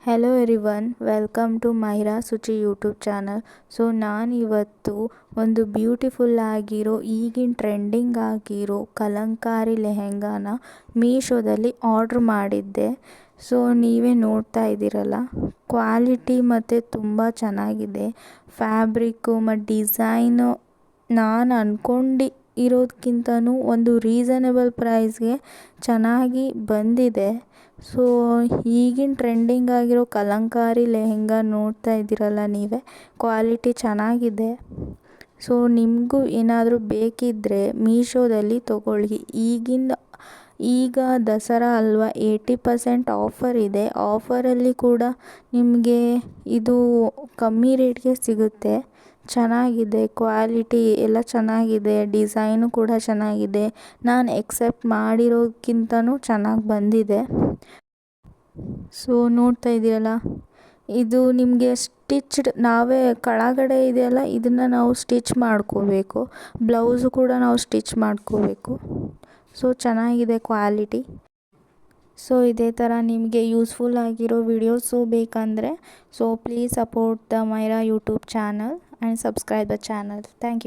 Hello everyone, welcome to Maira Suchi YouTube channel. So ನಾನಿವತ್ತು ಒಂದು beautiful ಆಗಿರೋ ಈಗಿನ ಟ್ರೆಂಡಿಂಗ್ ಆಗಿರೋ ಕಲಂಕಾರಿ ಲೆಹೆಂಗಾನ ಮೀಶೋದಲ್ಲಿ ಆರ್ಡ್ರ್ ಮಾಡಿದ್ದೆ. ಸೊ ನೀವೇ ನೋಡ್ತಾ ಇದ್ದೀರಲ್ಲ, ಕ್ವಾಲಿಟಿ ಮತ್ತು ತುಂಬ ಚೆನ್ನಾಗಿದೆ. ಫ್ಯಾಬ್ರಿಕ್ಕು ಮತ್ತು ಡಿಸೈನು ನಾನು ಅಂದ್ಕೊಂಡು ಇರೋದಕ್ಕಿಂತನೂ ಒಂದು ರೀಸನಬಲ್ ಪ್ರೈಸ್ಗೆ ಚೆನ್ನಾಗಿ ಬಂದಿದೆ. ಸೊ ಈಗಿನ ಟ್ರೆಂಡಿಂಗ್ ಆಗಿರೋ ಕಲಂಕಾರಿ ಲೆಹೆಂಗಾ ನೋಡ್ತಾ ಇದ್ದೀರಲ್ಲ ನೀವೇ, ಕ್ವಾಲಿಟಿ ಚೆನ್ನಾಗಿದೆ. ಸೊ ನಿಮಗೂ ಏನಾದರೂ ಬೇಕಿದ್ದರೆ ಮೀಶೋದಲ್ಲಿ ತೊಗೊಳ್ಳಿ. ಈಗ ದಸರಾ ಅಲ್ವಾ, 80% ಆಫರ್ ಇದೆ. ಆಫರಲ್ಲಿ ಕೂಡ ನಿಮಗೆ ಇದು ಕಮ್ಮಿ ರೇಟ್ಗೆ ಸಿಗುತ್ತೆ. ಚೆನ್ನಾಗಿದೆ, ಕ್ವಾಲಿಟಿ ಎಲ್ಲ ಚೆನ್ನಾಗಿದೆ, ಡಿಸೈನು ಕೂಡ ಚೆನ್ನಾಗಿದೆ. ನಾನು ಎಕ್ಸೆಪ್ಟ್ ಮಾಡಿರೋಕ್ಕಿಂತನೂ ಚೆನ್ನಾಗಿ ಬಂದಿದೆ. ಸೊ ನೋಡ್ತಾ ಇದ್ದೀರಲ್ಲ, ಇದು ನಿಮಗೆ ಸ್ಟಿಚ್ಡ್ ನಾವೇ ಕೆಳಗಡೆ ಇದೆಯಲ್ಲ, ಇದನ್ನು ನಾವು ಸ್ಟಿಚ್ ಮಾಡ್ಕೋಬೇಕು. ಬ್ಲೌಸು ಕೂಡ ನಾವು ಸ್ಟಿಚ್ ಮಾಡ್ಕೋಬೇಕು. ಸೊ ಚೆನ್ನಾಗಿದೆ ಕ್ವಾಲಿಟಿ. ಸೊ ಇದೇ ಥರ ನಿಮಗೆ ಯೂಸ್ಫುಲ್ ಆಗಿರೋ ವಿಡಿಯೋಸು ಬೇಕಂದರೆ please support the Maira YouTube channel and subscribe the channel. Thank you.